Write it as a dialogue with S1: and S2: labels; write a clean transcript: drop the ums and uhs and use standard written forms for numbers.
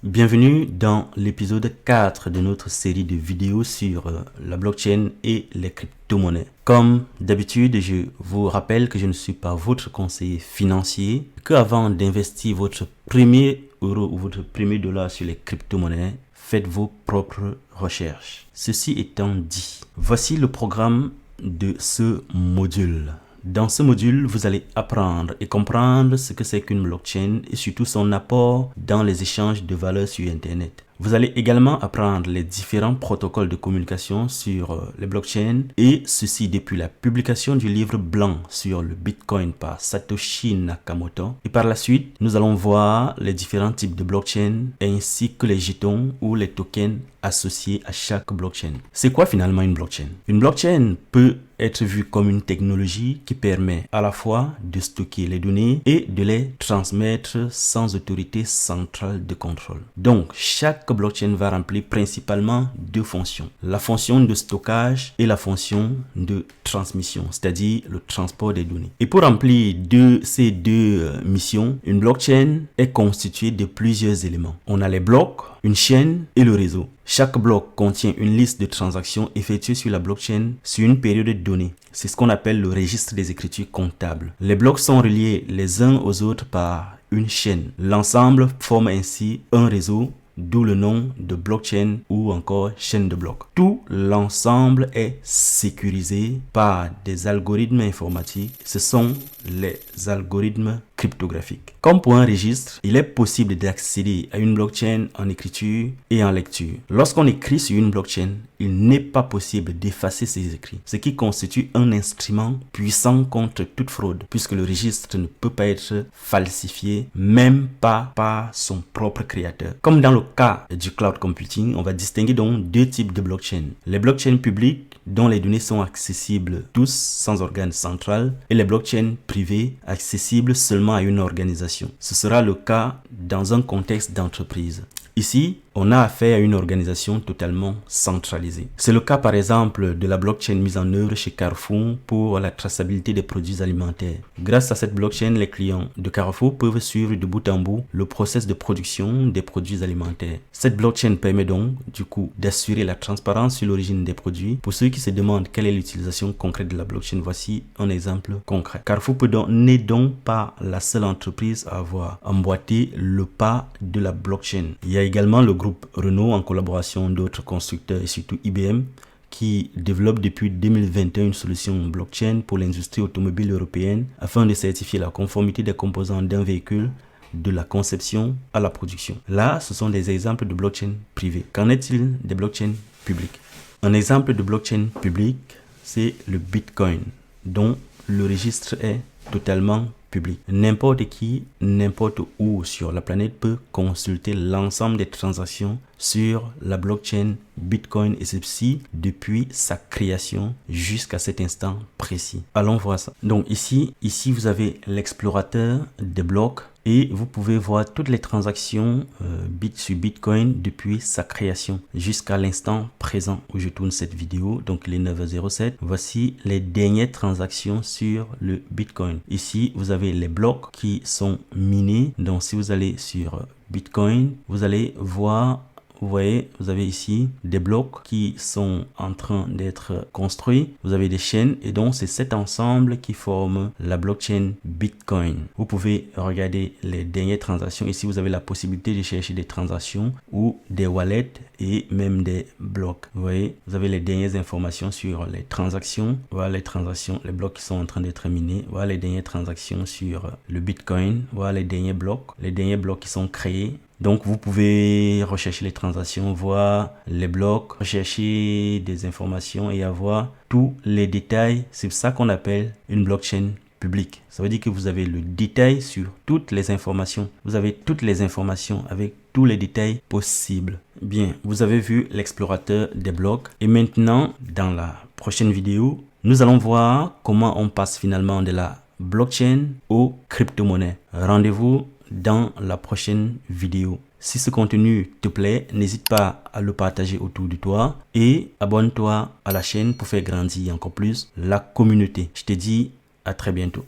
S1: Bienvenue dans l'épisode 4 de notre série de vidéos sur la blockchain et les crypto-monnaies. Comme d'habitude, je vous rappelle que je ne suis pas votre conseiller financier, qu'avant d'investir votre premier euro ou votre premier dollar sur les crypto-monnaies, faites vos propres recherches. Ceci étant dit, voici le programme de ce module. Dans ce module, vous allez apprendre et comprendre ce que c'est qu'une blockchain et surtout son apport dans les échanges de valeurs sur Internet. Vous allez également apprendre les différents protocoles de communication sur les blockchains et ceci depuis la publication du livre blanc sur le Bitcoin par Satoshi Nakamoto. Et par la suite, nous allons voir les différents types de blockchain ainsi que les jetons ou les tokens associés à chaque blockchain. C'est quoi finalement une blockchain? Une blockchain peut être vue comme une technologie qui permet à la fois de stocker les données et de les transmettre sans autorité centrale de contrôle. Donc, chaque blockchain va remplir principalement deux fonctions. La fonction de stockage et la fonction de transmission, c'est-à-dire le transport des données. Et pour remplir ces deux missions, une blockchain est constituée de plusieurs éléments. On a les blocs, une chaîne et le réseau. Chaque bloc contient une liste de transactions effectuées sur la blockchain sur une période donnée. C'est ce qu'on appelle le registre des écritures comptables. Les blocs sont reliés les uns aux autres par une chaîne. L'ensemble forme ainsi un réseau, d'où le nom de blockchain ou encore chaîne de blocs. Tout l'ensemble est sécurisé par des algorithmes informatiques. Ce sont les algorithmes cryptographiques. Comme pour un registre, il est possible d'accéder à une blockchain en écriture et en lecture. Lorsqu'on écrit sur une blockchain, il n'est pas possible d'effacer ces écrits, ce qui constitue un instrument puissant contre toute fraude, puisque le registre ne peut pas être falsifié, même pas par son propre créateur. Comme dans le cas du cloud computing, on va distinguer donc deux types de blockchains. Les blockchains publiques, dont les données sont accessibles tous sans organe central, et les blockchains privées accessibles seulement à une organisation. Ce sera le cas dans un contexte d'entreprise. Ici, on a affaire à une organisation totalement centralisée. C'est le cas par exemple de la blockchain mise en œuvre chez Carrefour pour la traçabilité des produits alimentaires. Grâce à cette blockchain, les clients de Carrefour peuvent suivre de bout en bout le processus de production des produits alimentaires. Cette blockchain permet donc du coup d'assurer la transparence sur l'origine des produits. Pour ceux qui se demandent quelle est l'utilisation concrète de la blockchain, voici un exemple concret. Carrefour n'est donc pas la seule entreprise à avoir emboîté le pas de la blockchain. Il y a également le groupe Renault en collaboration d'autres constructeurs et surtout IBM qui développe depuis 2021 une solution blockchain pour l'industrie automobile européenne afin de certifier la conformité des composants d'un véhicule de la conception à la production. Là, ce sont des exemples de blockchain privées. Qu'en est-il des blockchains publiques? Un exemple de blockchain publique, c'est le Bitcoin, dont le registre est totalement public. N'importe qui, n'importe où sur la planète peut consulter l'ensemble des transactions sur la blockchain Bitcoin et ceci depuis sa création jusqu'à cet instant précis. Allons voir ça. Donc ici vous avez l'explorateur des blocs et vous pouvez voir toutes les transactions sur Bitcoin depuis sa création jusqu'à l'instant présent où je tourne cette vidéo. Donc les 9h07. Voici les dernières transactions sur le Bitcoin. Ici, vous avez les blocs qui sont minés. Donc si vous allez sur Bitcoin, vous allez voir. Vous voyez, vous avez ici des blocs qui sont en train d'être construits. Vous avez des chaînes et donc c'est cet ensemble qui forme la blockchain Bitcoin. Vous pouvez regarder les dernières transactions. Ici, vous avez la possibilité de chercher des transactions ou des wallets et même des blocs. Vous voyez, vous avez les dernières informations sur les transactions. Voilà les transactions, les blocs qui sont en train d'être minés. Voilà les dernières transactions sur le Bitcoin. Voilà les derniers blocs qui sont créés. Donc, vous pouvez rechercher les transactions, voir les blocs, rechercher des informations et avoir tous les détails. C'est ça qu'on appelle une blockchain publique. Ça veut dire que vous avez le détail sur toutes les informations. Vous avez toutes les informations avec tous les détails possibles. Bien, vous avez vu l'explorateur des blocs. Et maintenant, dans la prochaine vidéo, nous allons voir comment on passe finalement de la blockchain aux crypto-monnaies. Rendez-vous dans la prochaine vidéo. Si ce contenu te plaît, n'hésite pas à le partager autour de toi et abonne-toi à la chaîne pour faire grandir encore plus la communauté. Je te dis à très bientôt.